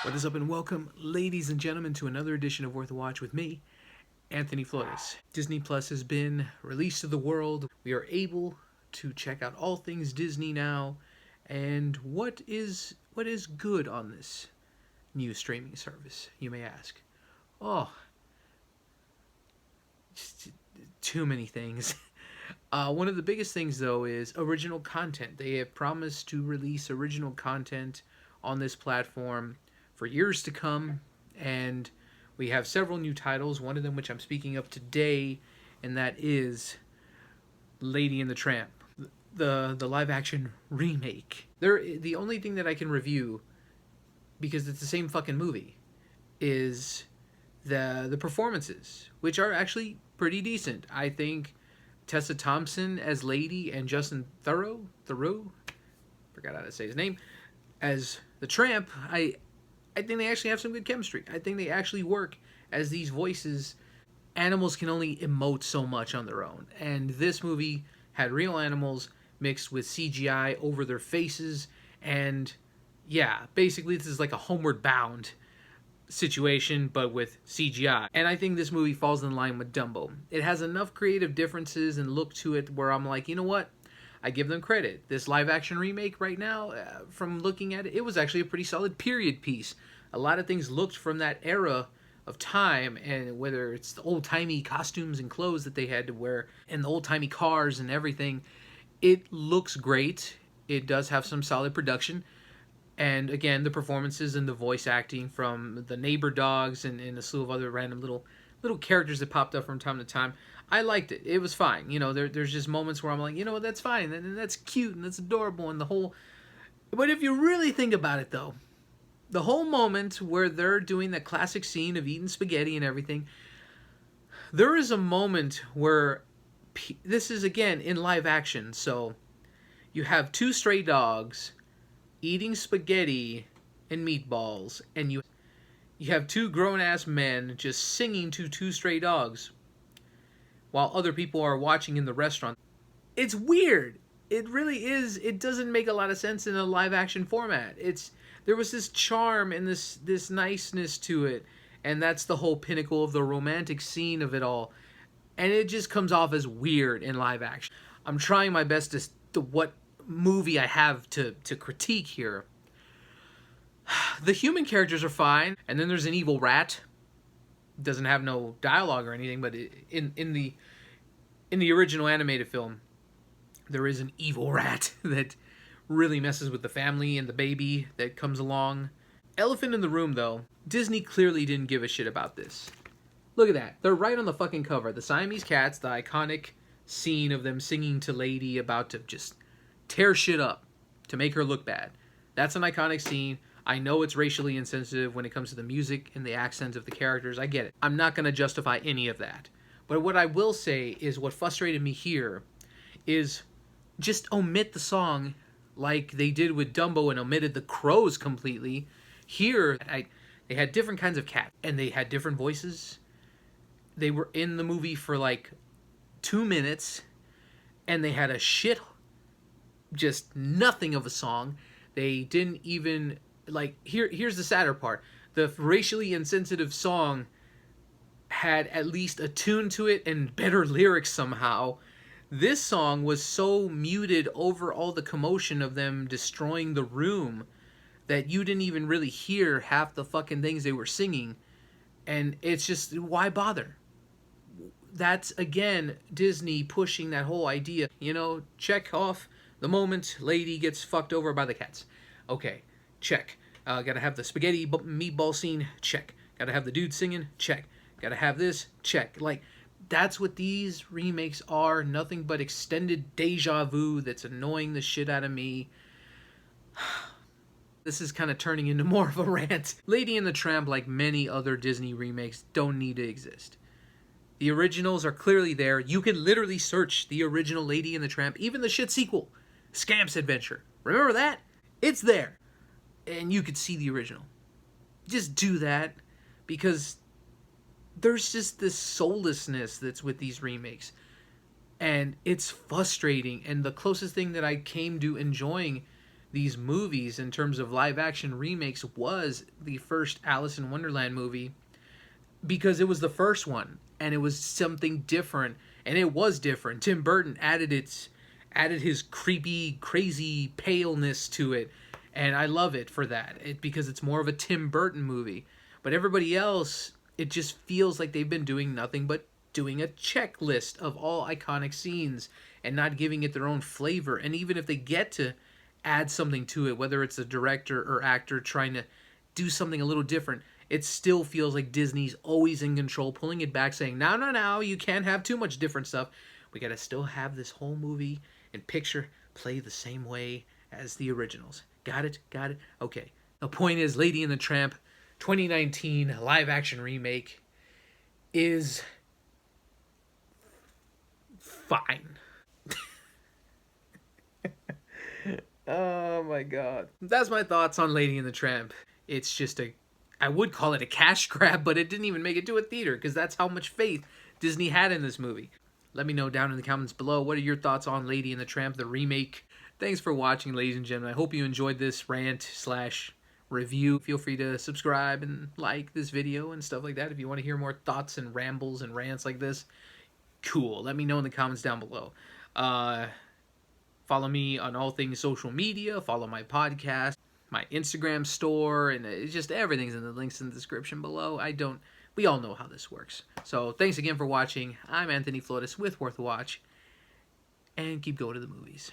What is up and welcome, ladies and gentlemen, to another edition of Worth a Watch with me, Anthony Flores. Disney Plus has been released to the world. We are able to check out all things Disney now. And what is good on this new streaming service, you may ask? Oh, just too many things. One of the biggest things, though, is original content. They have promised to release original content on this platform for years to come, and we have several new titles, one of them which I'm speaking of today, and that is Lady and the Tramp, the live action remake. The only thing that I can review, because it's the same fucking movie, is the performances, which are actually pretty decent. I think Tessa Thompson as Lady and Justin Theroux, forgot how to say his name, as the Tramp, I think they actually have some good chemistry. I think they actually work as these voices. Animals can only emote so much on their own. And this movie had real animals mixed with CGI over their faces. And yeah, basically this is like a Homeward Bound situation, but with CGI. And I think this movie falls in line with Dumbo. It has enough creative differences and look to it where I'm like, you know what? I give them credit. This live action remake right now, from looking at it, it was actually a pretty solid period piece. A lot of things looked from that era of time, and whether it's the old-timey costumes and clothes that they had to wear and the old-timey cars and everything, it looks great. It does have some solid production. And again, the performances and the voice acting from the neighbor dogs and a slew of other random little characters that popped up from time to time. I liked it. It was fine. You know, there's just moments where I'm like, you know what, that's fine. And that's cute and that's adorable and the whole... But if you really think about it, though, the whole moment where they're doing that classic scene of eating spaghetti and everything, there is a moment where... This is, again, in live action. So you have two stray dogs eating spaghetti and meatballs, and you have two grown-ass men just singing to two stray dogs while other people are watching in the restaurant. It's weird. It really is. It doesn't make a lot of sense in a live-action format. There was this charm and this niceness to it, and that's the whole pinnacle of the romantic scene of it all. And it just comes off as weird in live action. I'm trying my best to what movie I have to critique here. The human characters are fine, and then there's an evil rat. Doesn't have no dialogue or anything, but in the original animated film, there is an evil rat that really messes with the family and the baby that comes along. Elephant in the room, though, Disney clearly didn't give a shit about this. Look at that. They're right on the fucking cover. The Siamese cats, the iconic scene of them singing to Lady about to just tear shit up to make her look bad. That's an iconic scene. I know it's racially insensitive when it comes to the music and the accents of the characters. I get it. I'm not going to justify any of that. But what I will say is what frustrated me here is just omit the song like they did with Dumbo and omitted the crows completely. Here, they had different kinds of cats, and they had different voices. They were in the movie for like 2 minutes, and they had a shit, just nothing of a song. They didn't even... Like, here's the sadder part. The racially insensitive song had at least a tune to it and better lyrics somehow. This song was so muted over all the commotion of them destroying the room that you didn't even really hear half the fucking things they were singing. And it's just, why bother? That's, again, Disney pushing that whole idea. You know, check off the moment Lady gets fucked over by the cats. Okay. Check. Gotta have the spaghetti meatball scene. Check. Gotta have the dude singing. Check. Gotta have this. Check. Like, that's what these remakes are. Nothing but extended deja vu that's annoying the shit out of me. This is kind of turning into more of a rant. Lady and the Tramp, like many other Disney remakes, don't need to exist. The originals are clearly there. You can literally search the original Lady and the Tramp, even the shit sequel, Scamp's Adventure. Remember that? It's there. And you could see the original. Just do that, because there's just this soullessness that's with these remakes. And it's frustrating. And the closest thing that I came to enjoying these movies in terms of live action remakes was the first Alice in Wonderland movie, because it was the first one and it was something different, and it was different. Tim Burton added his creepy, crazy paleness to it, and I love it for that. Because it's more of a Tim Burton movie. But everybody else, it just feels like they've been doing nothing but doing a checklist of all iconic scenes and not giving it their own flavor. And even if they get to add something to it, whether it's a director or actor trying to do something a little different, it still feels like Disney's always in control, pulling it back, saying, no, no, no, you can't have too much different stuff. We gotta still have this whole movie and picture play the same way as the originals. Got it? Got it? Okay. The point is, Lady and the Tramp 2019 live action remake is fine. Oh my god. That's my thoughts on Lady and the Tramp. It's just I would call it a cash grab, but it didn't even make it to a theater because that's how much faith Disney had in this movie. Let me know down in the comments below, what are your thoughts on Lady and the Tramp, the remake? Thanks for watching, ladies and gentlemen. I hope you enjoyed this rant/review. Feel free to subscribe and like this video and stuff like that if you want to hear more thoughts and rambles and rants like this. Cool. Let me know in the comments down below. Follow me on all things social media. Follow my podcast, my Instagram store, and it's just everything's in the links in the description below. We all know how this works. So thanks again for watching. I'm Anthony Flores with Worth a Watch, and keep going to the movies.